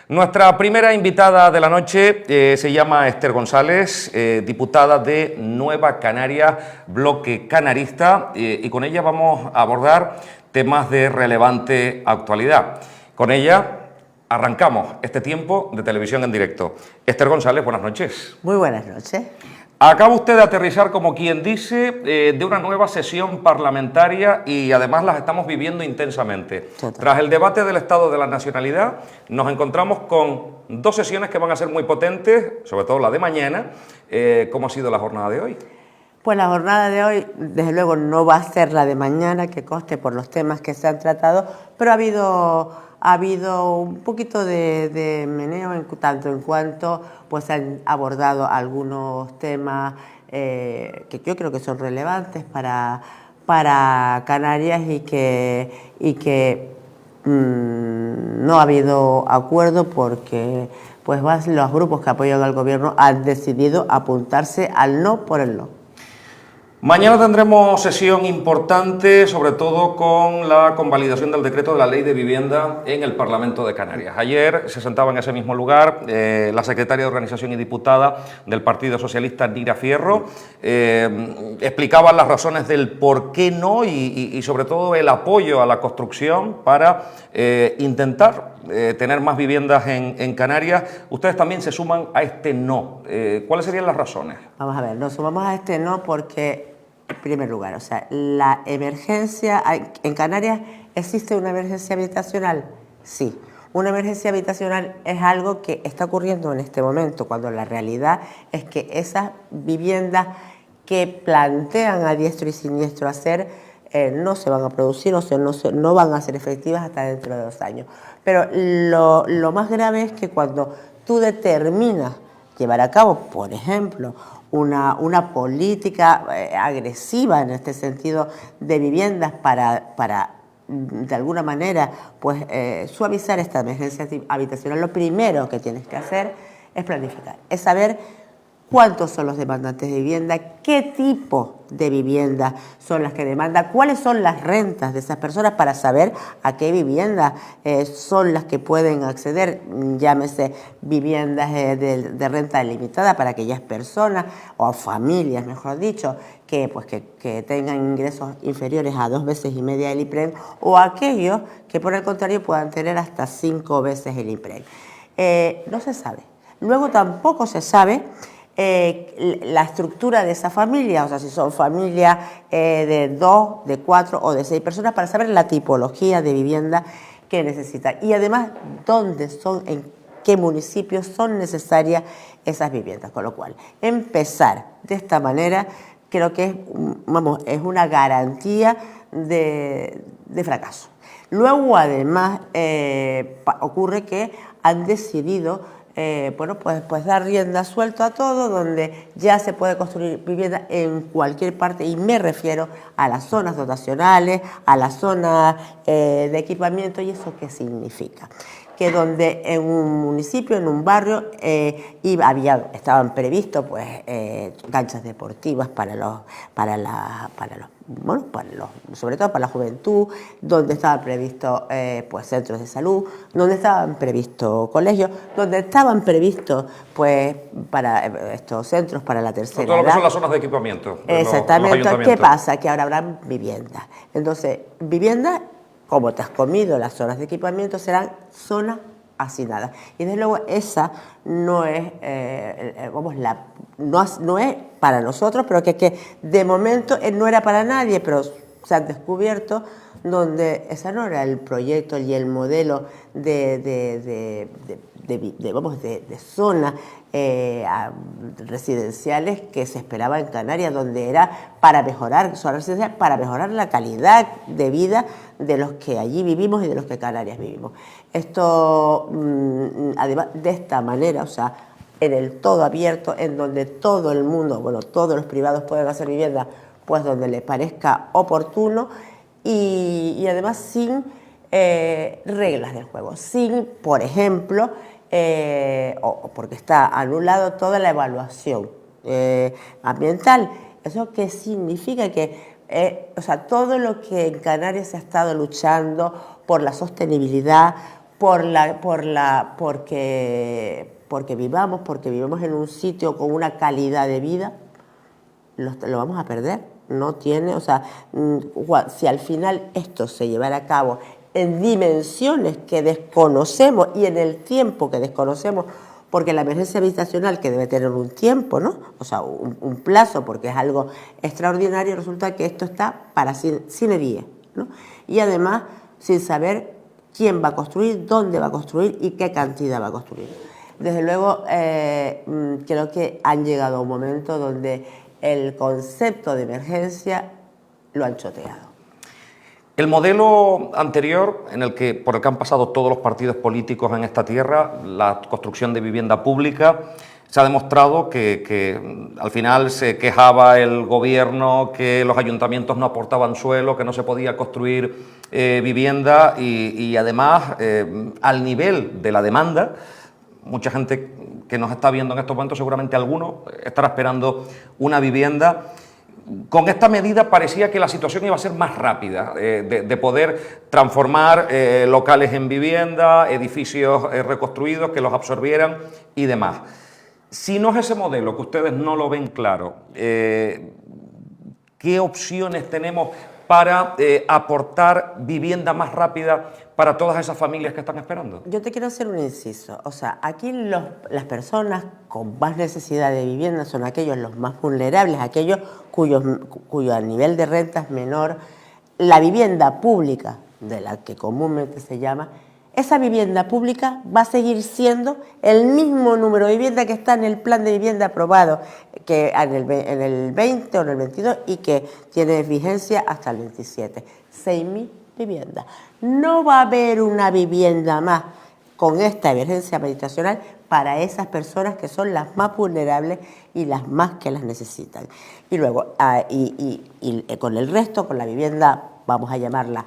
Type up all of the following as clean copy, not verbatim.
Nuestra primera invitada de la noche se llama Esther González, diputada de Nueva Canarias, bloque canarista, y con ella vamos a abordar temas de relevante actualidad. Con ella arrancamos este tiempo de televisión en directo. Esther González, buenas noches. Muy buenas noches. Acaba usted de aterrizar, como quien dice, de una nueva sesión parlamentaria y además las estamos viviendo intensamente. Total. Tras el debate del Estado de la Nacionalidad, nos encontramos con dos sesiones que van a ser muy potentes, sobre todo la de mañana. ¿Cómo ha sido la jornada de hoy? Pues la jornada de hoy, desde luego, no va a ser la de mañana, que conste por los temas que se han tratado, pero ha habido un poquito de meneo tanto en cuanto pues han abordado algunos temas que yo creo que son relevantes para Canarias y que no ha habido acuerdo porque pues los grupos que apoyan al gobierno han decidido apuntarse al no por el no. Mañana tendremos sesión importante, sobre todo con la convalidación del decreto de la Ley de Vivienda en el Parlamento de Canarias. Ayer se sentaba en ese mismo lugar la secretaria de Organización y diputada del Partido Socialista, Nira Fierro. Explicaba las razones del por qué no y sobre todo el apoyo a la construcción para intentar tener más viviendas en Canarias. Ustedes también se suman a este no. ¿Cuáles serían las razones? Vamos a ver, nos sumamos a este no porque, en primer lugar, o sea, la emergencia, en Canarias existe una emergencia habitacional, sí. Una emergencia habitacional es algo que está ocurriendo en este momento, cuando la realidad es que esas viviendas que plantean a diestro y siniestro hacer no se van a producir, o sea, no van a ser efectivas hasta dentro de 2 años. Pero lo más grave es que cuando tú determinas llevar a cabo, por ejemplo, una política agresiva en este sentido de viviendas para de alguna manera pues suavizar esta emergencia habitacional, lo primero que tienes que hacer es planificar, es saber cuántos son los demandantes de vivienda, qué tipo de viviendas son las que demandan, cuáles son las rentas de esas personas para saber a qué viviendas son las que pueden acceder, llámese viviendas de renta limitada para aquellas personas o familias, mejor dicho, que tengan ingresos inferiores a 2,5 veces el IPREM, o aquellos que por el contrario puedan tener hasta 5 veces el IPREM. No se sabe. Luego tampoco se sabe la estructura de esa familia, o sea, si son familias de 2, de 4 o de 6 personas, para saber la tipología de vivienda que necesitan y además dónde son, en qué municipios son necesarias esas viviendas. Con lo cual, empezar de esta manera creo que es una garantía de fracaso. Luego, además, ocurre que han decidido pues dar rienda suelta a todo, donde ya se puede construir vivienda en cualquier parte, y me refiero a las zonas dotacionales, a las zonas de equipamiento. ¿Y eso qué significa? Que donde en un municipio, en un barrio, estaban previstos pues canchas deportivas sobre todo para la juventud, donde estaban previstos pues centros de salud, donde estaban previstos colegios, donde estaban previstos pues para estos centros para la tercera edad. Todo lo que son las zonas de equipamiento. Exactamente. ¿Qué pasa? Que ahora habrán viviendas. Entonces, viviendas, como te has comido las zonas de equipamiento, serán zonas hacinadas. Y desde luego esa no es, no es para nosotros, pero que de momento no era para nadie, pero se han descubierto donde ese no era el proyecto y el modelo de zonas residenciales que se esperaba en Canarias, donde era para mejorar, zonas residenciales para mejorar la calidad de vida de los que allí vivimos y de los que Canarias vivimos. Esto, además, de esta manera, o sea, en el todo abierto, en donde todo el mundo, todos los privados pueden hacer vivienda, pues donde les parezca oportuno, y además sin reglas del juego, sin, por ejemplo, porque está anulado toda la evaluación ambiental. ¿Eso qué significa? Que todo lo que en Canarias se ha estado luchando por la sostenibilidad, porque vivamos en un sitio con una calidad de vida, lo vamos a perder. No tiene, o sea, si al final esto se llevara a cabo en dimensiones que desconocemos y en el tiempo que desconocemos, porque la emergencia habitacional, que debe tener un tiempo, ¿no? O sea, un plazo, porque es algo extraordinario, resulta que esto está para sine die, ¿no? Y además, sin saber quién va a construir, dónde va a construir y qué cantidad va a construir. Desde luego, creo que han llegado a un momento donde el concepto de emergencia lo han choteado. El modelo anterior, por el que han pasado todos los partidos políticos en esta tierra, la construcción de vivienda pública, se ha demostrado que al final se quejaba el gobierno que los ayuntamientos no aportaban suelo, que no se podía construir vivienda y además al nivel de la demanda, mucha gente que nos está viendo en estos momentos, seguramente alguno estará esperando una vivienda. Con esta medida parecía que la situación iba a ser más rápida, de poder transformar locales en vivienda, edificios reconstruidos que los absorbieran y demás. Si no es ese modelo, que ustedes no lo ven claro, ¿qué opciones tenemos para aportar vivienda más rápida para todas esas familias que están esperando? Yo te quiero hacer un inciso. O sea, aquí las personas con más necesidad de vivienda son aquellos los más vulnerables, aquellos cuyo nivel de renta es menor. La vivienda pública, de la que comúnmente se llama, esa vivienda pública va a seguir siendo el mismo número de vivienda que está en el plan de vivienda aprobado que en el 20 o en el 22 y que tiene vigencia hasta el 27. 6.000 viviendas. No va a haber una vivienda más con esta emergencia habitacional para esas personas que son las más vulnerables y las más que las necesitan. Y luego, con el resto, con la vivienda, vamos a llamarla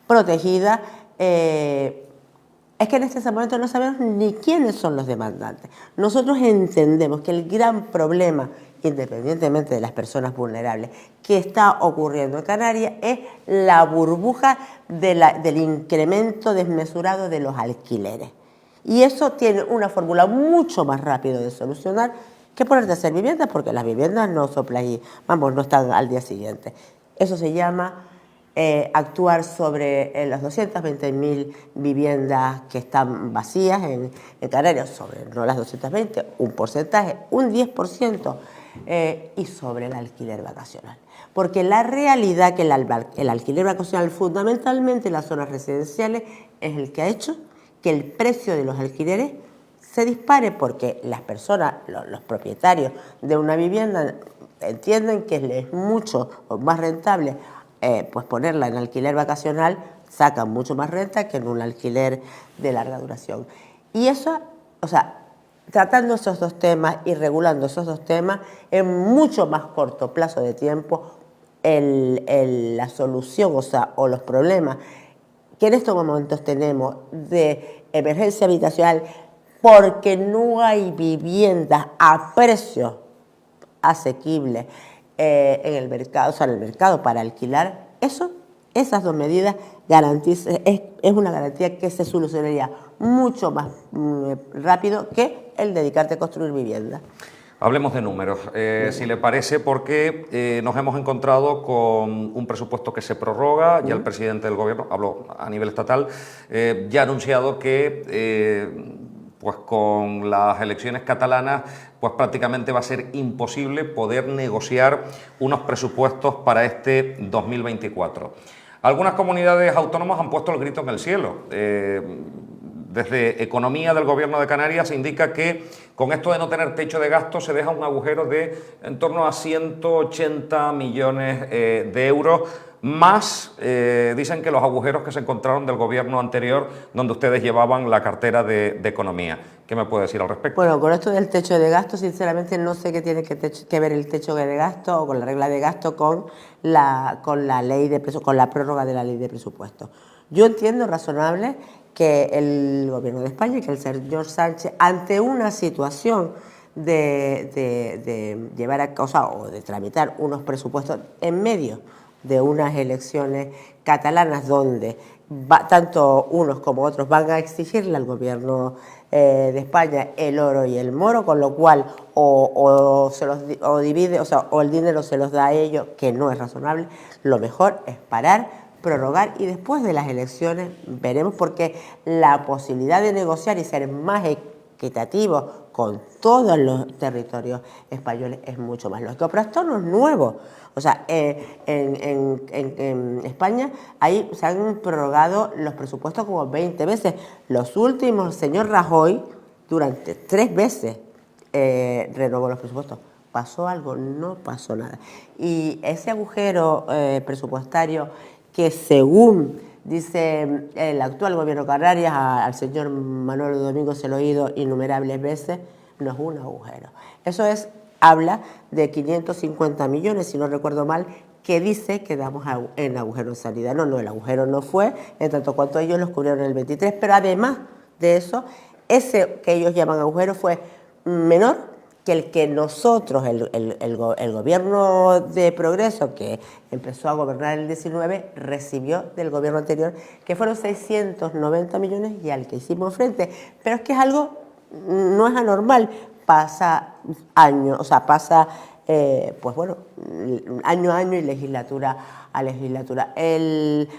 protegida, es que en este momento no sabemos ni quiénes son los demandantes. Nosotros entendemos que el gran problema, independientemente de las personas vulnerables, que está ocurriendo en Canarias es la burbuja del incremento desmesurado de los alquileres. Y eso tiene una fórmula mucho más rápida de solucionar que ponerte a hacer viviendas, porque las viviendas no soplan y, no están al día siguiente. Eso se llama actuar sobre las 220.000 viviendas que están vacías en Canarias, sobre no las 220, un porcentaje, un 10%, y sobre el alquiler vacacional. Porque la realidad que el alquiler vacacional, fundamentalmente en las zonas residenciales, es el que ha hecho que el precio de los alquileres se dispare, porque las personas, los propietarios de una vivienda, entienden que es mucho más rentable pues ponerla en alquiler vacacional, sacan mucho más renta que en un alquiler de larga duración. Y eso, o sea, tratando esos dos temas y regulando esos dos temas, en mucho más corto plazo de tiempo, la solución, o los problemas que en estos momentos tenemos de emergencia habitacional, porque no hay viviendas a precios asequibles en el mercado, en el mercado para alquilar, esas dos medidas es una garantía que se solucionaría mucho más rápido que el dedicarte a construir viviendas. Hablemos de números, si le parece, porque nos hemos encontrado con un presupuesto que se prorroga. Ya el presidente del gobierno, hablo a nivel estatal, ya ha anunciado que pues con las elecciones catalanas pues prácticamente va a ser imposible poder negociar unos presupuestos para este 2024. Algunas comunidades autónomas han puesto el grito en el cielo. Desde Economía del Gobierno de Canarias se indica que con esto de no tener techo de gasto se deja un agujero de en torno a 180 millones de euros, más dicen que los agujeros que se encontraron del gobierno anterior, donde ustedes llevaban la cartera de Economía. ¿Qué me puede decir al respecto? Bueno, con esto del techo de gasto, sinceramente no sé qué tiene que ver el techo de gasto o con la regla de gasto con la prórroga de la ley de presupuesto. Yo entiendo razonable que el Gobierno de España y que el señor Sánchez, ante una situación de llevar a cabo o de tramitar unos presupuestos en medio de unas elecciones catalanas donde tanto unos como otros van a exigirle al gobierno de España el oro y el moro, con lo cual o divide, o el dinero se los da a ellos, que no es razonable. Lo mejor es parar, prorrogar y después de las elecciones veremos, porque la posibilidad de negociar y ser más equitativos con todos los territorios españoles es mucho más lógico. Pero esto no es nuevo. O sea, en España ahí se han prorrogado los presupuestos como 20 veces. Los últimos, el señor Rajoy, durante 3 veces renovó los presupuestos. ¿Pasó algo? No pasó nada. Y ese agujero presupuestario que, según dice el actual gobierno de Canarias, al señor Manuel Domingo se lo he oído innumerables veces, no es un agujero. Eso habla de 550 millones, si no recuerdo mal, que dice que damos en agujero de sanidad. No, el agujero no fue, en tanto cuanto ellos los cubrieron en el 23, pero además de eso, ese que ellos llaman agujero fue menor que el que nosotros, el gobierno de Progreso, que empezó a gobernar el 19, recibió del gobierno anterior, que fueron 690 millones y al que hicimos frente. Pero es que es algo, no es anormal, pasa año, pasa, pues bueno, año a año y legislatura a legislatura.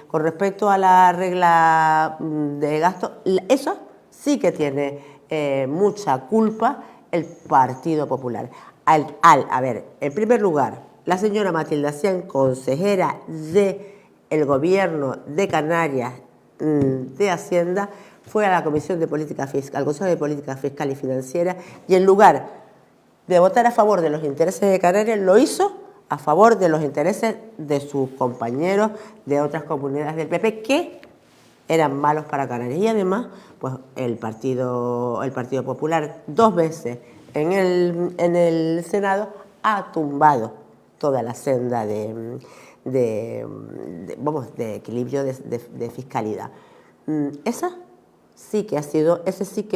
Con respecto a la regla de gasto, eso sí que tiene mucha culpa el Partido Popular. A ver, en primer lugar, la señora Matilde Cian, consejera del Gobierno de Canarias de Hacienda, fue a la Comisión de Política Fiscal, al Consejo de Política Fiscal y Financiera, y en lugar de votar a favor de los intereses de Canarias, lo hizo a favor de los intereses de sus compañeros de otras comunidades del PP que eran malos para Canarias. Y además, pues el Partido Popular 2 veces en el Senado ha tumbado toda la senda de equilibrio de fiscalidad. Ese sí que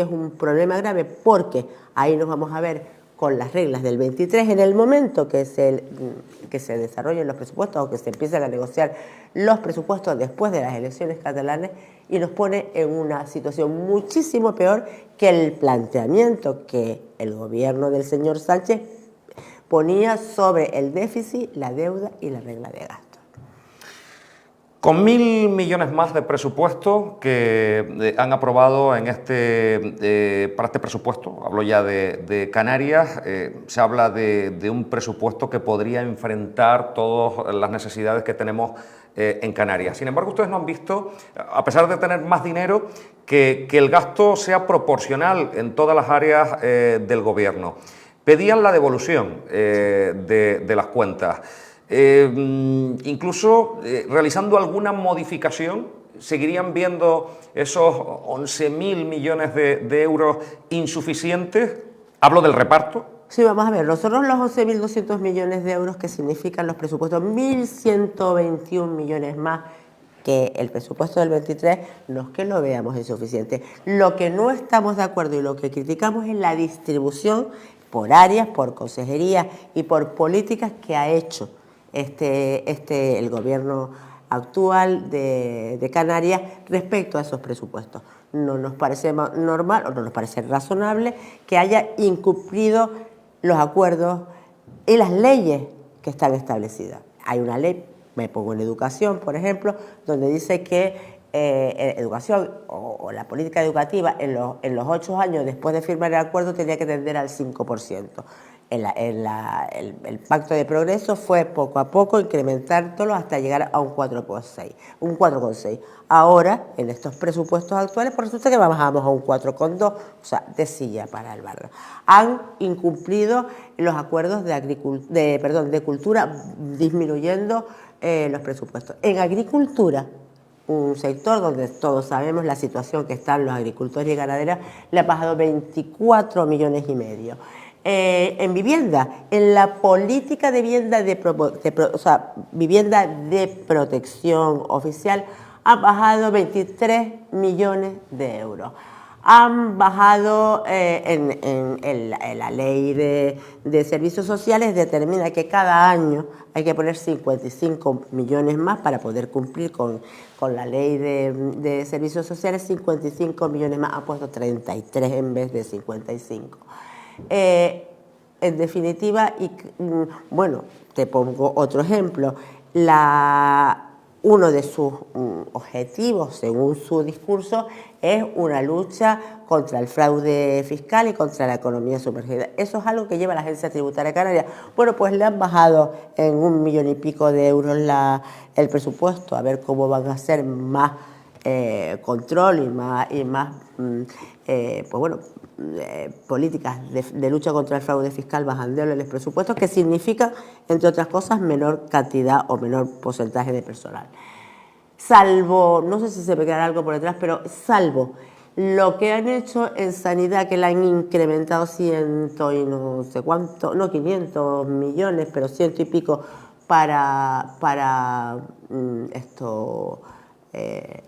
es un problema grave, porque ahí nos vamos a ver con las reglas del 23, en el momento que se desarrollen los presupuestos o que se empiecen a negociar los presupuestos después de las elecciones catalanas, y nos pone en una situación muchísimo peor que el planteamiento que el gobierno del señor Sánchez ponía sobre el déficit, la deuda y la regla de gasto. Con 1.000 millones más de presupuesto que han aprobado para este presupuesto, hablo ya de Canarias, se habla de un presupuesto que podría enfrentar todas las necesidades que tenemos en Canarias. Sin embargo, ustedes no han visto, a pesar de tener más dinero, que el gasto sea proporcional en todas las áreas del gobierno. Pedían la devolución de las cuentas. Incluso realizando alguna modificación, ¿seguirían viendo esos 11.000 millones de euros insuficientes? Hablo del reparto. Sí, vamos a ver, nosotros los 11.200 millones de euros que significan los presupuestos, 1.121 millones más que el presupuesto del 23, no es que lo veamos insuficiente. Lo que no estamos de acuerdo y lo que criticamos es la distribución por áreas, por consejerías y por políticas que ha hecho el gobierno actual de Canarias respecto a esos presupuestos. No nos parece normal o no nos parece razonable que haya incumplido los acuerdos y las leyes que están establecidas. Hay una ley, me pongo en educación, por ejemplo, donde dice que educación o la política educativa en los 8 años después de firmar el acuerdo tenía que tender al 5%. El Pacto de Progreso fue poco a poco incrementándolo hasta llegar a un 4,6. Ahora, en estos presupuestos actuales, por resulta que bajamos a un 4,2, o sea, de silla para el barro. Han incumplido los acuerdos de cultura, disminuyendo los presupuestos. En agricultura, un sector donde todos sabemos la situación que están los agricultores y ganaderas, le ha bajado 24,5 millones. En vivienda, en la política de vivienda vivienda de protección oficial, ha bajado 23 millones de euros. Han bajado en la ley de servicios sociales, determina que cada año hay que poner 55 millones más para poder cumplir con la ley de servicios sociales, 55 millones más, ha puesto 33 en vez de 55. En definitiva, bueno, te pongo otro ejemplo, uno de sus objetivos, según su discurso, es una lucha contra el fraude fiscal y contra la economía sumergida. Eso es algo que lleva la Agencia Tributaria Canaria. Bueno, pues le han bajado en 1 millón y pico de euros el presupuesto, a ver cómo van a hacer más control y más pues bueno, políticas de lucha contra el fraude fiscal bajándole los presupuestos, que significa, entre otras cosas, menor cantidad o menor porcentaje de personal. Salvo, no sé si se me quedará algo por detrás, pero salvo lo que han hecho en sanidad, que la han incrementado 100 y no sé cuánto, no 500 millones, pero 100 y pico para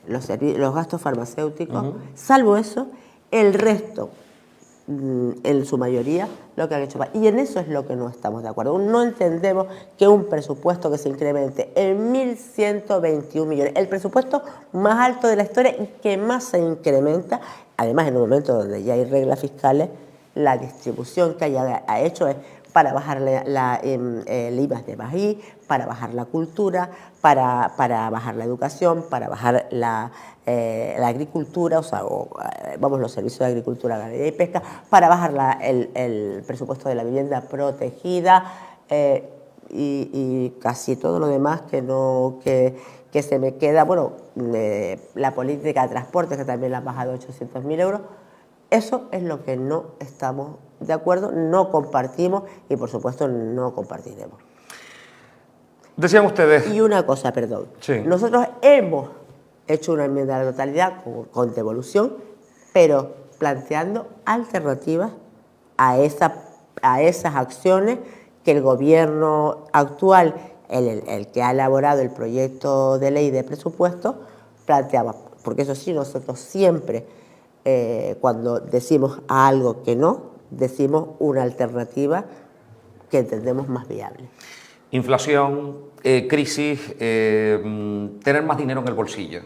los gastos farmacéuticos. Salvo eso, el resto, en su mayoría, lo que han hecho. Y en eso es lo que no estamos de acuerdo. No entendemos que un presupuesto que se incremente en 1.121 millones, el presupuesto más alto de la historia y que más se incrementa, además en un momento donde ya hay reglas fiscales, la distribución que ha hecho es para bajar el IVA de Bají, para bajar la cultura, para bajar la educación, para bajar la agricultura, los servicios de agricultura, ganadería y pesca, para bajar el presupuesto de la vivienda protegida y casi todo lo demás que se me queda. Bueno, la política de transporte, que también la han bajado 800.000 euros. Eso es lo que no estamos de acuerdo, no compartimos y, por supuesto, no compartiremos. Decían ustedes... Y una cosa, perdón. Sí. Nosotros hemos hecho una enmienda a la totalidad con devolución, pero planteando alternativas a esas acciones que el gobierno actual, el que ha elaborado el proyecto de ley de presupuesto, planteaba. Porque eso sí, nosotros siempre, cuando decimos a algo que no, decimos una alternativa que entendemos más viable. Inflación, crisis, tener más dinero en el bolsillo.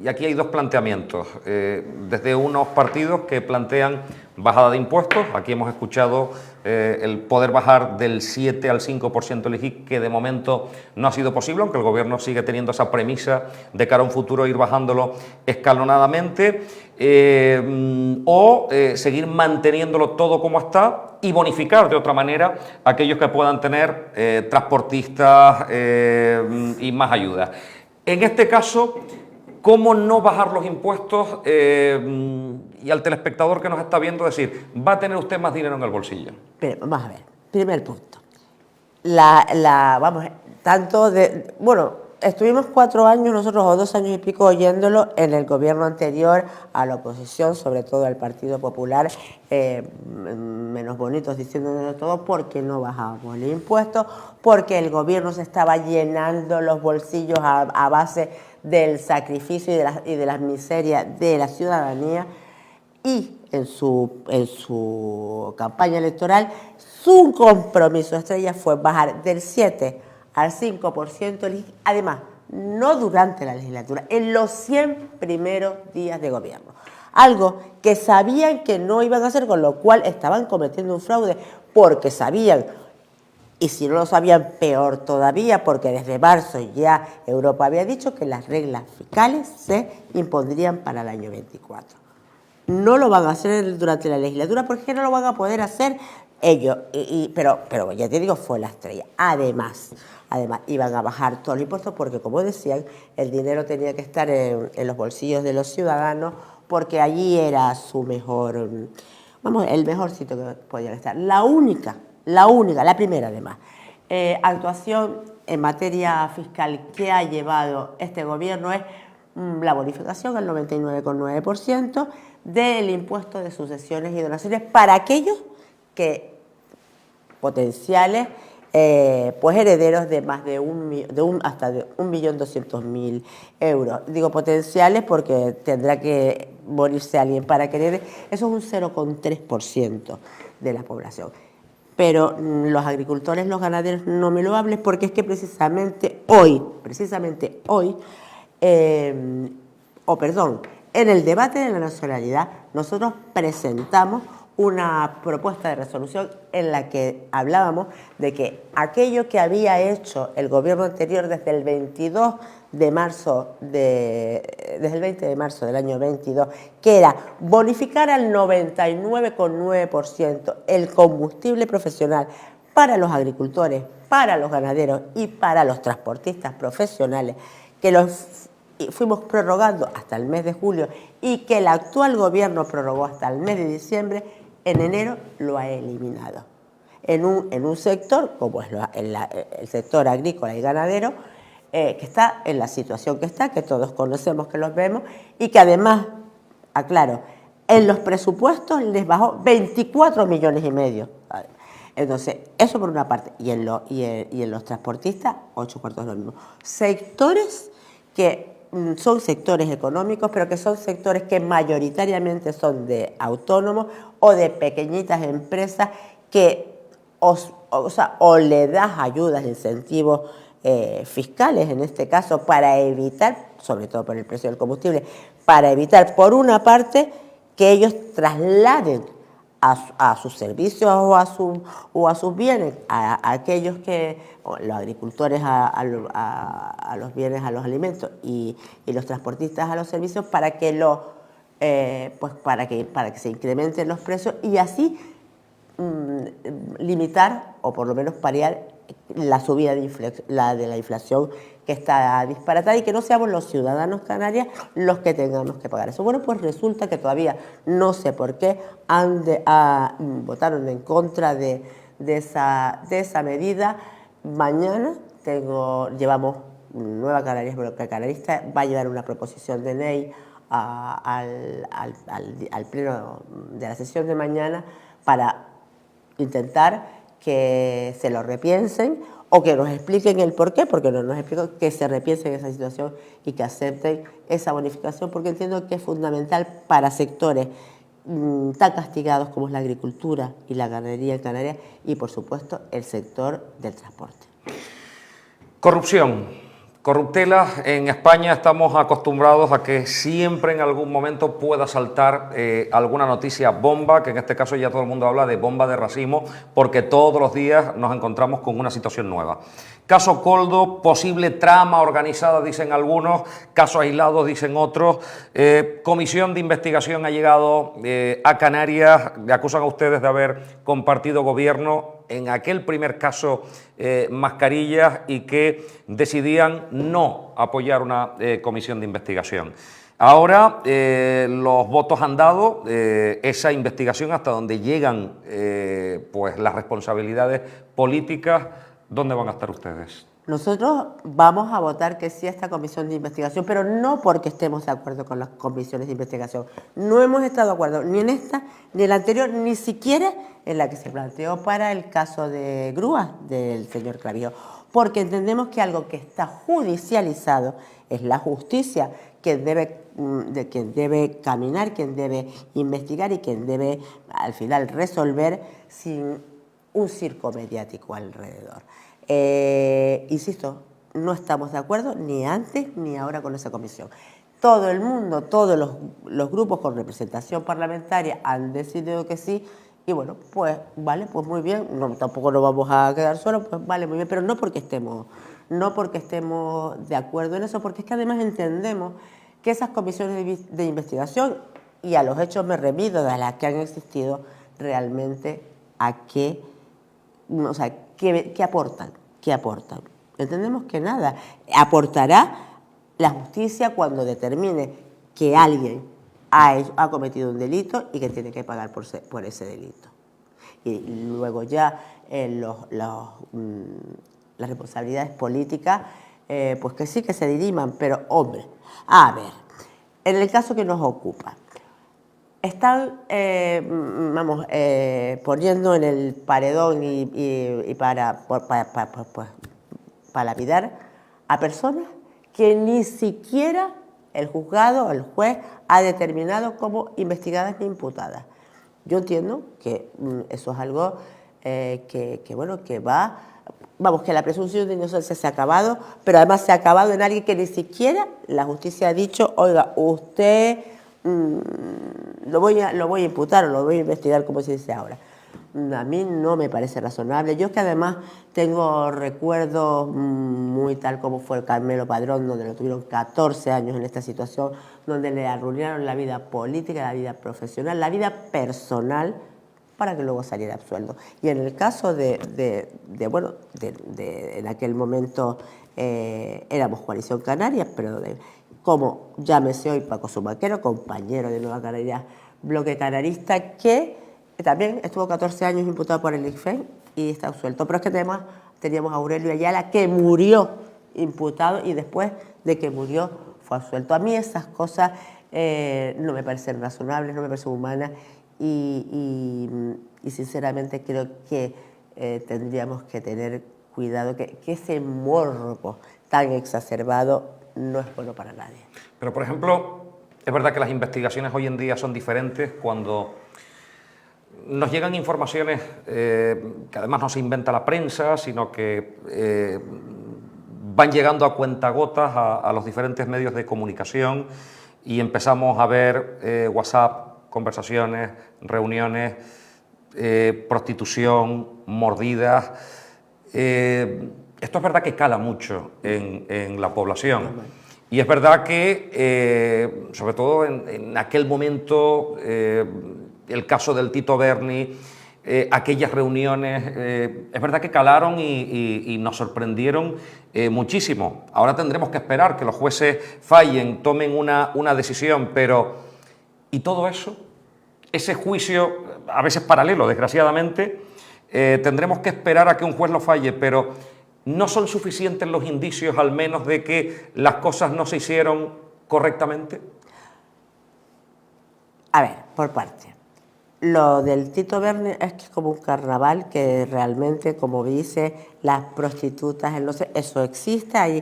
Y aquí hay dos planteamientos. Desde unos partidos que plantean bajada de impuestos. Aquí hemos escuchado el poder bajar del 7 al 5% el IGI, que de momento no ha sido posible, aunque el gobierno sigue teniendo esa premisa de cara a un futuro ir bajándolo escalonadamente. O seguir manteniéndolo todo como está y bonificar de otra manera a aquellos que puedan tener transportistas y más ayudas. En este caso, ¿cómo no bajar los impuestos y al telespectador que nos está viendo decir, va a tener usted más dinero en el bolsillo? Pero vamos a ver, primer punto. Estuvimos 4 años, nosotros, o 2 años y pico, oyéndolo en el gobierno anterior a la oposición, sobre todo al Partido Popular, menos bonitos diciéndonos todo, porque no bajábamos el impuesto, porque el gobierno se estaba llenando los bolsillos a base del sacrificio y de las miserias de la ciudadanía, y en su campaña electoral, su compromiso estrella fue bajar del 7 al 5%, además, no durante la legislatura, en los 100 primeros días de gobierno. Algo que sabían que no iban a hacer, con lo cual estaban cometiendo un fraude, porque sabían, y si no lo sabían, peor todavía, porque desde marzo ya Europa había dicho que las reglas fiscales se impondrían para el año 24. No lo van a hacer durante la legislatura porque no lo van a poder hacer ellos, pero ya te digo, fue la estrella. Además, iban a bajar todos los impuestos porque, como decían, el dinero tenía que estar en los bolsillos de los ciudadanos, porque allí era el mejor sitio que podían estar. La primera además, actuación en materia fiscal que ha llevado este gobierno es la bonificación al 99,9% del impuesto de sucesiones y donaciones para aquellos potenciales pues herederos de más de hasta de 1.200.000 euros. Digo potenciales porque tendrá que morirse alguien para que herede. Eso es un 0,3% de la población. Pero los agricultores, los ganaderos, no me lo hables porque es que precisamente hoy, en el debate de la nacionalidad, nosotros presentamos una propuesta de resolución en la que hablábamos de que aquello que había hecho el gobierno anterior desde el 20 de marzo del año 22, que era bonificar al 99,9% el combustible profesional para los agricultores, para los ganaderos y para los transportistas profesionales, que los fuimos prorrogando hasta el mes de julio y que el actual gobierno prorrogó hasta el mes de diciembre, en enero lo ha eliminado. En un sector, como es el sector agrícola y ganadero, que está en la situación que está, que todos conocemos, que los vemos, y que además, aclaro, en los presupuestos les bajó 24,5 millones. Entonces, eso por una parte. Y en los transportistas, 8 cuartos de lo mismo. Sectores que son sectores económicos, pero que son sectores que mayoritariamente son de autónomos o de pequeñitas empresas que o le das ayudas, incentivos fiscales, en este caso, para evitar, sobre todo por el precio del combustible, para evitar, por una parte, que ellos trasladen a sus servicios o a sus bienes, a aquellos que, los agricultores a los bienes, a los alimentos y los transportistas a los servicios, para que para que se incrementen los precios y así limitar o por lo menos paliar la subida de la inflación que está disparatada y que no seamos los ciudadanos canarios los que tengamos que pagar eso. Bueno, pues resulta que todavía no sé por qué votaron en contra de esa medida. Mañana llevamos Nueva Canarias, Bloque Canarista, va a llevar una proposición de ley al pleno de la sesión de mañana para intentar que se lo repiensen o que nos expliquen el por qué, porque no nos explican, que se repiensen esa situación y que acepten esa bonificación, porque entiendo que es fundamental para sectores tan castigados como es la agricultura y la ganadería en Canarias y, por supuesto, el sector del transporte. Corrupción. Corruptela, en España estamos acostumbrados a que siempre en algún momento pueda saltar alguna noticia bomba, que en este caso ya todo el mundo habla de bomba de racimo, porque todos los días nos encontramos con una situación nueva. Caso Koldo, posible trama organizada, dicen algunos, casos aislados, dicen otros. Comisión de investigación ha llegado a Canarias, le acusan a ustedes de haber compartido gobierno en aquel primer caso Mascarillas y que decidían no apoyar una comisión de investigación. Ahora los votos han dado, esa investigación hasta donde llegan pues las responsabilidades políticas. ¿Dónde van a estar ustedes? Nosotros vamos a votar que sí a esta comisión de investigación, pero no porque estemos de acuerdo con las comisiones de investigación. No hemos estado de acuerdo ni en esta, ni en la anterior, ni siquiera en la que se planteó para el caso de Grúa del señor Clavijo, porque entendemos que algo que está judicializado es la justicia, quien debe caminar, quien debe investigar y quien debe al final resolver sin un circo mediático alrededor. Insisto, no estamos de acuerdo ni antes ni ahora con esa comisión. Todo el mundo, todos los grupos con representación parlamentaria han decidido que sí y bueno, pues vale, pues muy bien, tampoco nos vamos a quedar solos, pues vale, muy bien, pero no porque estemos de acuerdo en eso, porque es que además entendemos que esas comisiones de investigación, y a los hechos me remito de las que han existido, realmente a qué, o sea, ¿qué aportan? ¿Qué aportan? Entendemos que nada. Aportará la justicia cuando determine que alguien ha cometido un delito y que tiene que pagar por ese delito. Y luego ya las responsabilidades políticas, pues que sí que se diriman, pero hombre, a ver, en el caso que nos ocupa, están, vamos, poniendo en el paredón y para lapidar a personas que ni siquiera el juzgado o el juez ha determinado como investigadas ni imputadas. Yo entiendo que eso es algo bueno, que va, vamos, que la presunción de inocencia se ha acabado, pero además se ha acabado en alguien que ni siquiera la justicia ha dicho, oiga, usted lo voy a imputar o lo voy a investigar, como se dice ahora. A mí no me parece razonable. Yo que además tengo recuerdos muy tal como fue el Carmelo Padrón, donde lo tuvieron 14 años en esta situación, donde le arruinaron la vida política, la vida profesional, la vida personal, para que luego saliera absuelto. Y en el caso bueno, en aquel momento éramos Coalición Canarias, pero como llámese hoy Paco Zumaquero, compañero de Nueva Canarias, bloque canarista, que también estuvo 14 años imputado por el ICFEN y está absuelto. Pero es que además teníamos a Aurelio Ayala, que murió imputado y después de que murió fue absuelto. A mí esas cosas no me parecen razonables, no me parecen humanas y sinceramente creo que tendríamos que tener cuidado, que ese morbo tan exacerbado no es bueno para nadie. Pero, por ejemplo, es verdad que las investigaciones hoy en día son diferentes cuando nos llegan informaciones que además no se inventa la prensa, sino que van llegando a cuentagotas a los diferentes medios de comunicación y empezamos a ver WhatsApp, conversaciones, reuniones, prostitución, mordidas. Esto es verdad que cala mucho en la población. Y es verdad que, sobre todo en aquel momento, el caso del Tito Berni, aquellas reuniones, es verdad que calaron y nos sorprendieron muchísimo. Ahora tendremos que esperar que los jueces fallen, tomen una decisión, pero ¿y todo eso? Ese juicio, a veces paralelo, desgraciadamente, tendremos que esperar a que un juez lo falle, pero ¿no son suficientes los indicios, al menos, de que las cosas no se hicieron correctamente? A ver, por parte. Lo del Tito Berni es que es como un carnaval que realmente, como dice, las prostitutas, eso existe ahí.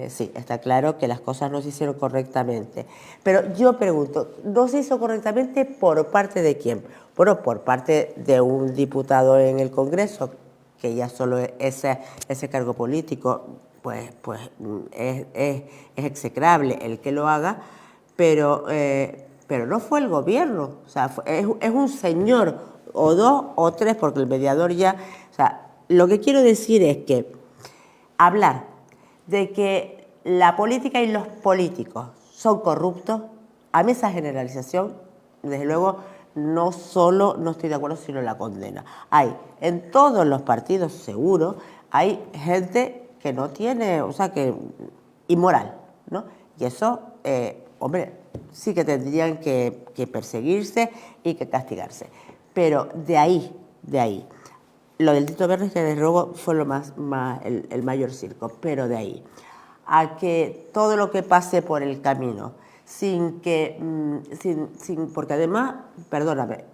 Sí, está claro que las cosas no se hicieron correctamente. Pero yo pregunto, ¿no se hizo correctamente por parte de quién? Bueno, por parte de un diputado en el Congreso, que ya solo ese cargo político pues es execrable el que lo haga, pero no fue el gobierno. O sea, es un señor o dos o tres, porque el mediador ya... O sea, lo que quiero decir es que hablar de que la política y los políticos son corruptos, a mí esa generalización, desde luego, no solo no estoy de acuerdo, sino la condena. Hay, en todos los partidos, seguro, hay gente que no tiene, o sea, que inmoral, ¿no? Y eso, hombre, sí que tendrían que perseguirse y que castigarse. Pero de ahí, lo del Tito Berni, que desde luego fue el mayor circo, pero de ahí a que todo lo que pase por el camino, porque además, perdóname,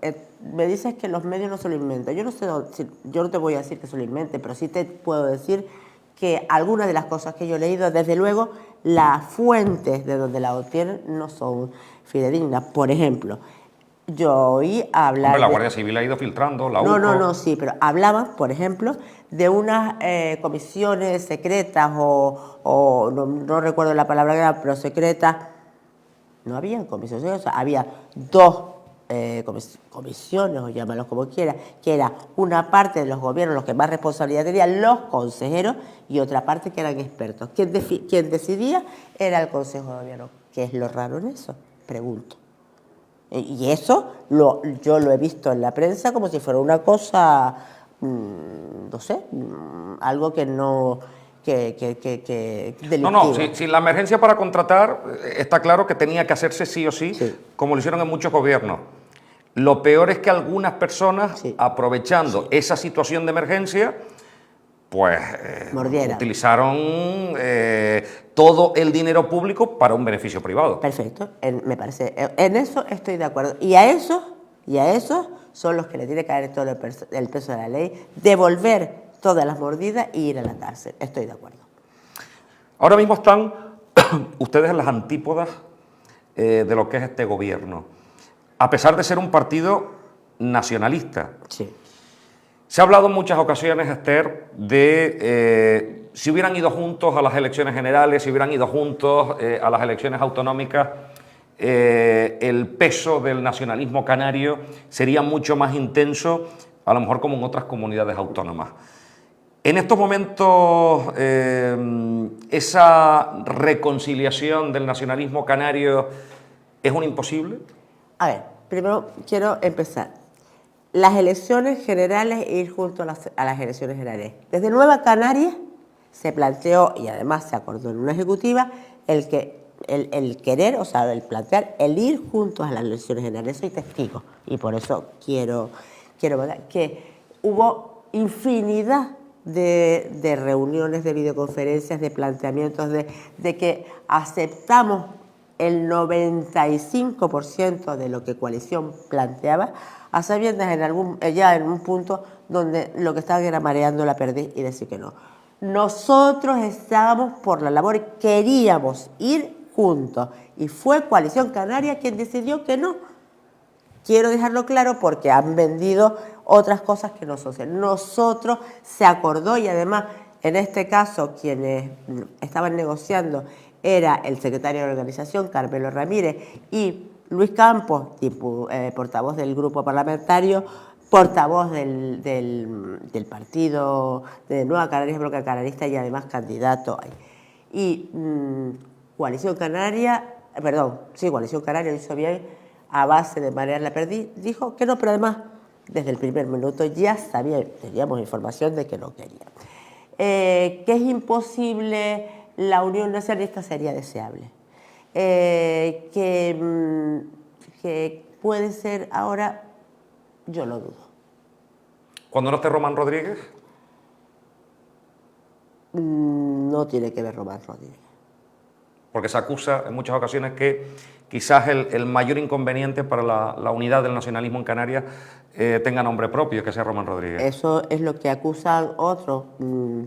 me dices que los medios no se lo inventan. Yo no te voy a decir que se lo invente, pero sí te puedo decir que algunas de las cosas que yo he leído, desde luego, las fuentes de donde la obtienen no son fidedignas. Por ejemplo, yo oí hablar... Hombre, la Guardia Civil ha ido filtrando, la UCO... No, sí, pero hablaban, por ejemplo, de unas comisiones secretas o no recuerdo la palabra que era, pero secretas. No había comisiones, o sea, había dos comisiones, o llámalos como quieras, que era una parte de los gobiernos, los que más responsabilidad tenían, los consejeros, y otra parte que eran expertos. Quien decidía era el Consejo de Gobierno. ¿Qué es lo raro en eso? Pregunto. Y eso yo lo he visto en la prensa como si fuera una cosa, no sé, algo que no... delictivo. No, si la emergencia para contratar está claro que tenía que hacerse sí o sí, como lo hicieron en muchos gobiernos. Lo peor es que algunas personas, aprovechando esa situación de emergencia, pues utilizaron todo el dinero público para un beneficio privado. Perfecto, me parece, en eso estoy de acuerdo. Y a esos son los que le tiene que caer todo el peso de la ley, devolver todas las mordidas y ir a la cárcel. Estoy de acuerdo. Ahora mismo están ustedes en las antípodas de lo que es este gobierno, a pesar de ser un partido nacionalista. Sí. Se ha hablado en muchas ocasiones, Esther, de si hubieran ido juntos a las elecciones generales, si hubieran ido juntos a las elecciones autonómicas, el peso del nacionalismo canario sería mucho más intenso, a lo mejor como en otras comunidades autónomas. En estos momentos, ¿esa reconciliación del nacionalismo canario es un imposible? A ver, primero quiero empezar. Las elecciones generales e ir junto a las elecciones generales. Desde Nueva Canarias se planteó, y además se acordó en una ejecutiva, el querer, o sea, el plantear, el ir juntos a las elecciones generales. Soy testigo y por eso quiero ver que hubo infinidad de reuniones, de videoconferencias, de planteamientos, de que aceptamos el 95% de lo que Coalición planteaba, a sabiendas ya en un punto donde lo que estaban era mareando la perdiz y decir que no. Nosotros estábamos por la labor y queríamos ir juntos y fue Coalición Canaria quien decidió que no. Quiero dejarlo claro porque han vendido otras cosas que no son ciertas. Nosotros se acordó y además en este caso quienes estaban negociando era el secretario de organización, Carmelo Ramírez, y Luis Campos, portavoz del grupo parlamentario, portavoz del partido de Nueva Canarias, Bloque Canarista y además candidato. Y Coalición Canaria, Coalición Canaria lo hizo bien a base de marear la perdiz, dijo que no, pero además desde el primer minuto ya teníamos información de que no quería. Que es imposible, la unión nacionalista sería deseable. Que puede ser ahora, yo lo dudo. ¿Cuando no esté Román Rodríguez? No tiene que ver Román Rodríguez. Porque se acusa en muchas ocasiones que quizás el mayor inconveniente para la unidad del nacionalismo en Canarias tenga nombre propio, que sea Román Rodríguez. Eso es lo que acusan otros.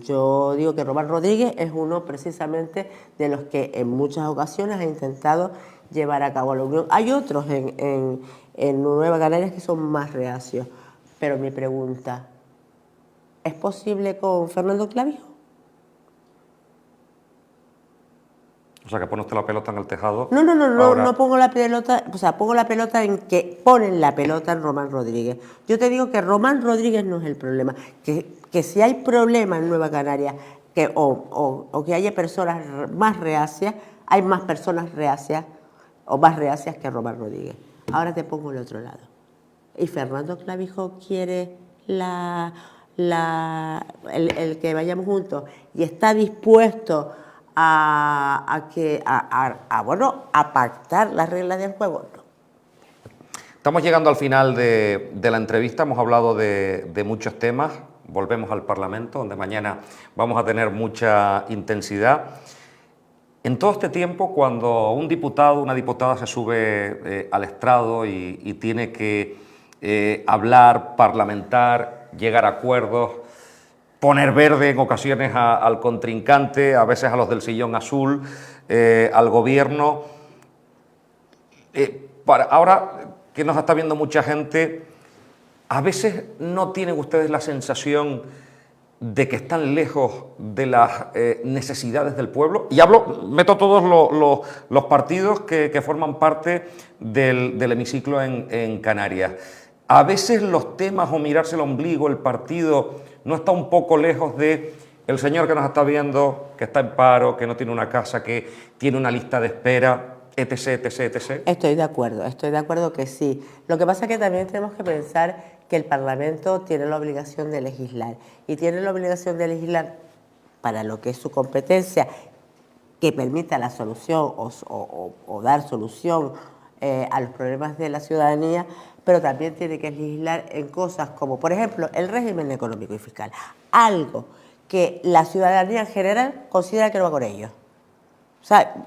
Yo digo que Román Rodríguez es uno precisamente de los que en muchas ocasiones ha intentado llevar a cabo la unión. Hay otros en Nueva Canarias que son más reacios. Pero mi pregunta, ¿es posible con Fernando Clavijo? O sea, que pone usted la pelota en el tejado. No pongo la pelota, o sea, pongo la pelota en que ponen la pelota en Román Rodríguez. Yo te digo que Román Rodríguez no es el problema, que si hay problema en Nueva Canarias, o que haya personas más reacias, hay más personas reacias o más reacias que Román Rodríguez. Ahora te pongo el otro lado. Y Fernando Clavijo quiere el que vayamos juntos y está dispuesto a pactar las reglas del juego. No. Estamos llegando al final de la entrevista, hemos hablado de muchos temas, volvemos al Parlamento, donde mañana vamos a tener mucha intensidad. En todo este tiempo, cuando un diputado, una diputada se sube al estrado y tiene que hablar, parlamentar, llegar a acuerdos, poner verde en ocasiones al contrincante, a veces a los del sillón azul, al gobierno. Ahora que nos está viendo mucha gente, a veces no tienen ustedes la sensación de que están lejos de las necesidades del pueblo. Y meto todos los partidos que forman parte del hemiciclo en Canarias. A veces los temas o mirarse el ombligo, el partido, no está un poco lejos de el señor que nos está viendo, que está en paro, que no tiene una casa, que tiene una lista de espera, etc, etc, etc. Estoy de acuerdo que sí. Lo que pasa es que también tenemos que pensar que el Parlamento tiene la obligación de legislar y tiene la obligación de legislar para lo que es su competencia, que permita la solución o dar solución a los problemas de la ciudadanía, pero también tiene que legislar en cosas como, por ejemplo, el régimen económico y fiscal. Algo que la ciudadanía en general considera que no va con ellos. O sea,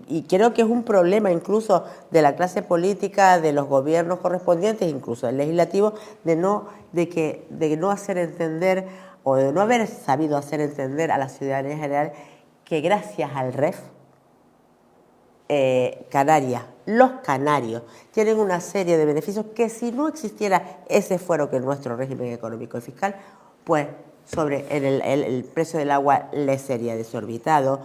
y creo que es un problema incluso de la clase política, de los gobiernos correspondientes, incluso del legislativo, de no hacer entender o de no haber sabido hacer entender a la ciudadanía en general que gracias al REF, Canarias, los canarios, tienen una serie de beneficios que si no existiera ese fuero que es nuestro régimen económico y fiscal, pues sobre el precio del agua les sería desorbitado,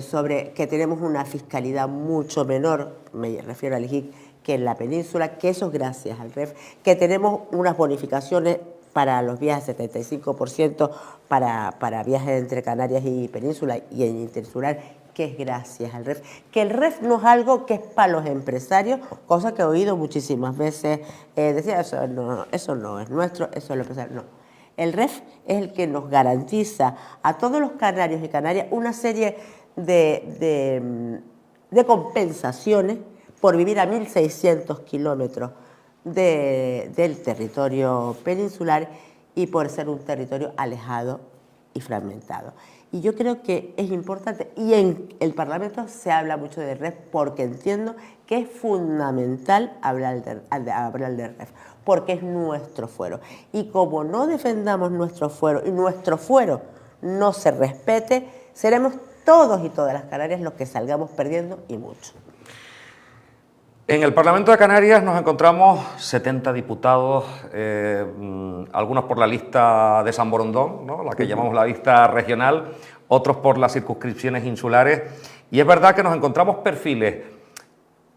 sobre que tenemos una fiscalidad mucho menor, me refiero al IGIC, que en la península, que eso es gracias al REF, que tenemos unas bonificaciones para los viajes 75% para viajes entre Canarias y península y en interinsular, que es gracias al REF, que el REF no es algo que es para los empresarios, cosa que he oído muchísimas veces, decía eso no es nuestro, eso es lo empresario, no. El REF es el que nos garantiza a todos los canarios y canarias una serie de compensaciones por vivir a 1.600 kilómetros del territorio peninsular y por ser un territorio alejado y fragmentado. Y yo creo que es importante, y en el Parlamento se habla mucho de REF porque entiendo que es fundamental hablar de REF, porque es nuestro fuero. Y como no defendamos nuestro fuero y nuestro fuero no se respete, seremos todos y todas las Canarias los que salgamos perdiendo y mucho. En el Parlamento de Canarias nos encontramos 70 diputados, algunos por la lista de San Borondón, ¿no?, la que llamamos la lista regional, otros por las circunscripciones insulares, y es verdad que nos encontramos perfiles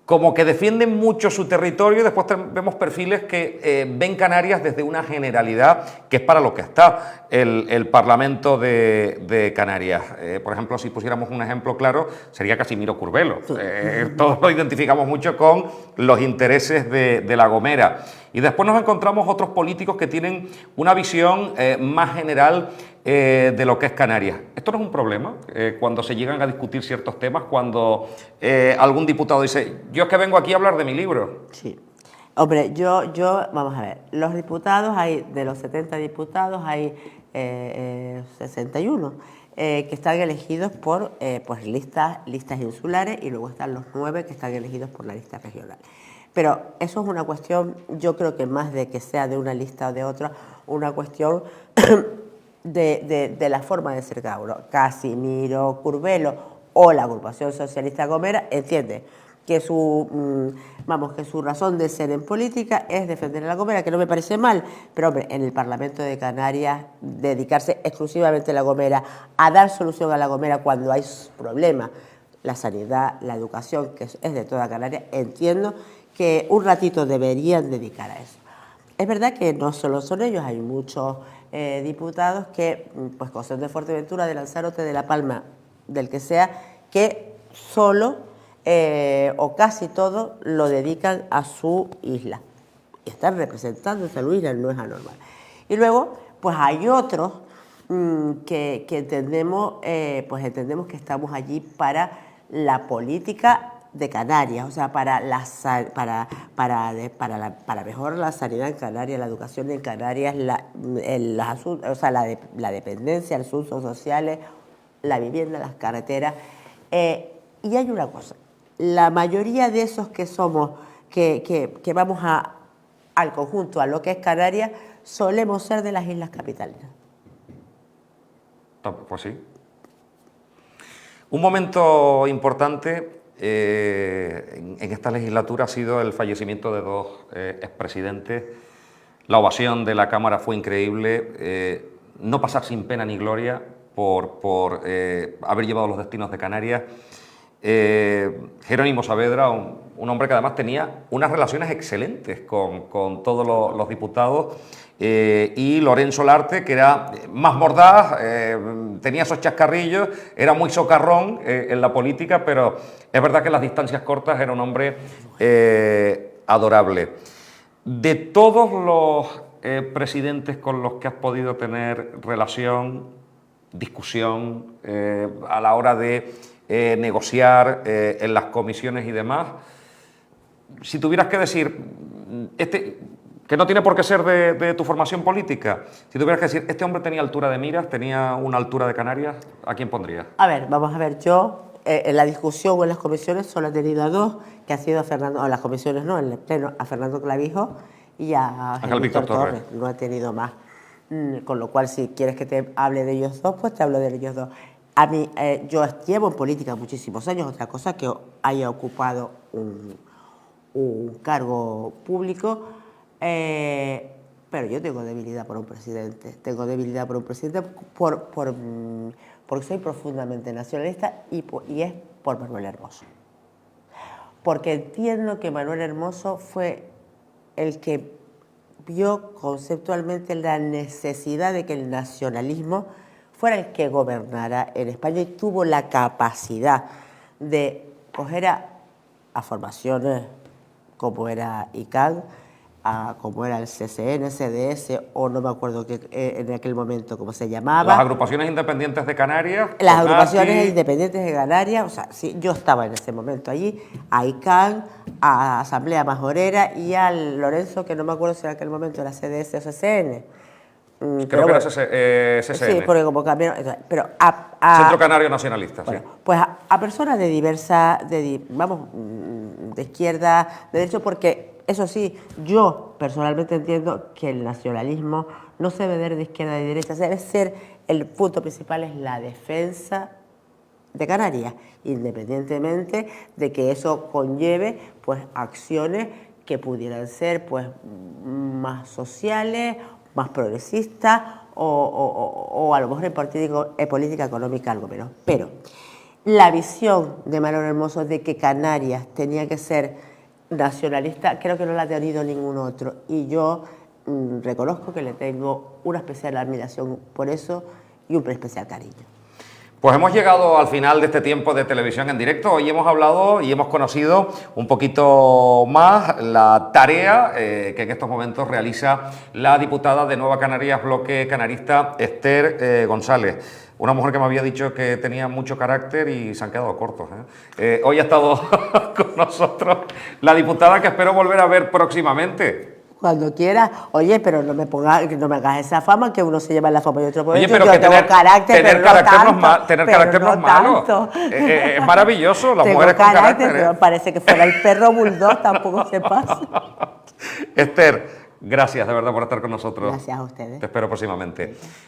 como que defienden mucho su territorio y después vemos perfiles que ven Canarias desde una generalidad, que es para lo que está el Parlamento de Canarias. Por ejemplo, si pusiéramos un ejemplo claro, sería Casimiro Curbelo. Todos lo identificamos mucho con los intereses de La Gomera. Y después nos encontramos otros políticos que tienen una visión más general de lo que es Canarias. Esto no es un problema cuando se llegan a discutir ciertos temas, cuando algún diputado dice, yo es que vengo aquí a hablar de mi libro. Sí. Hombre, vamos a ver, los diputados, de los 70 diputados hay 61 que están elegidos por pues listas insulares y luego están los 9 que están elegidos por la lista regional. Pero eso es una cuestión, yo creo que más de que sea de una lista o de otra, una cuestión de la forma de ser cada uno. Casimiro Curbelo o la agrupación socialista Gomera entiende que su razón de ser en política es defender a La Gomera, que no me parece mal, pero hombre, en el Parlamento de Canarias dedicarse exclusivamente a La Gomera, a dar solución a La Gomera cuando hay problemas, la sanidad, la educación, que es de toda Canarias, entiendo que un ratito deberían dedicar a eso. Es verdad que no solo son ellos, hay muchos diputados que, pues con son de Fuerteventura, de Lanzarote, de La Palma, del que sea, que solo o casi todo lo dedican a su isla. Y están representando a su isla, no es anormal. Y luego, pues hay otros que entendemos que estamos allí para la política de Canarias, o sea, para mejorar la sanidad en Canarias, la educación en Canarias, la dependencia, los usos sociales, la vivienda, las carreteras. Y hay una cosa, la mayoría de esos que somos, que vamos al conjunto, a lo que es Canarias, solemos ser de las islas capitalinas. Pues sí. Un momento importante en esta legislatura ha sido el fallecimiento de dos expresidentes. La ovación de la Cámara fue increíble. No pasar sin pena ni gloria por haber llevado los destinos de Canarias. Jerónimo Saavedra, un hombre que además tenía unas relaciones excelentes con todos los diputados, y Lorenzo Larte, que era más mordaz, tenía esos chascarrillos, era muy socarrón en la política, pero es verdad que en las distancias cortas era un hombre adorable. De todos los presidentes con los que has podido tener relación, discusión, a la hora de negociar en las comisiones y demás, si tuvieras que decir, que no tiene por qué ser de tu formación política, si tuvieras que decir, este hombre tenía altura de miras, tenía una altura de Canarias, ¿a quién pondrías? A ver, vamos a ver, yo en la discusión o en las comisiones solo ha tenido a dos, que ha sido a Fernando, o en las comisiones no, en el pleno, a Fernando Clavijo y a Ángel Víctor Torres. No ha tenido más. Con lo cual, si quieres que te hable de ellos dos, pues te hablo de ellos dos. A mí, yo llevo en política muchísimos años, otra cosa que haya ocupado un cargo público, pero yo tengo debilidad por un presidente. Tengo debilidad por un presidente porque soy profundamente nacionalista y es por Manuel Hermoso. Porque entiendo que Manuel Hermoso fue el que vio conceptualmente la necesidad de que el nacionalismo fuera el que gobernara en España y tuvo la capacidad de coger a formaciones como era ICANN, como era el CCN, CDS, o no me acuerdo en aquel momento cómo se llamaba. Las agrupaciones independientes de Canarias. Las agrupaciones independientes de Canarias, o sea, sí, yo estaba en ese momento allí, a ICANN, a Asamblea Majorera y a Lorenzo, que no me acuerdo si en aquel momento era CDS o CCN. Creo que era CCN. Sí, porque como cambiaron. Pero Centro Canario Nacionalista, bueno, sí. Pues a personas de diversa, de izquierda, de derecho, porque eso sí, yo personalmente entiendo que el nacionalismo no se debe ver de izquierda y de derecha, debe ser, el punto principal es la defensa de Canarias, independientemente de que eso conlleve pues acciones que pudieran ser pues más sociales, más progresistas o a lo mejor en política económica algo menos. Pero la visión de Manuel Hermoso de que Canarias tenía que ser nacionalista, creo que no la ha tenido ningún otro. Y yo reconozco que le tengo una especial admiración por eso y un especial cariño. Pues hemos llegado al final de este tiempo de televisión en directo. Hoy hemos hablado y hemos conocido un poquito más la tarea que en estos momentos realiza la diputada de Nueva Canarias, Bloque Canarista, Esther González. Una mujer que me había dicho que tenía mucho carácter y se han quedado cortos. Hoy ha estado con nosotros la diputada que espero volver a ver próximamente. Cuando quieras, oye, pero no me hagas esa fama, que uno se lleva la fama y otro por Oye, otro. pero yo que tengo carácter, tener carácter no es malo. Es maravilloso, las tengo mujeres con carácter. Pero parece que fuera el perro bulldog, tampoco se pasa. Esther, gracias de verdad por estar con nosotros. Gracias a ustedes. Te espero próximamente.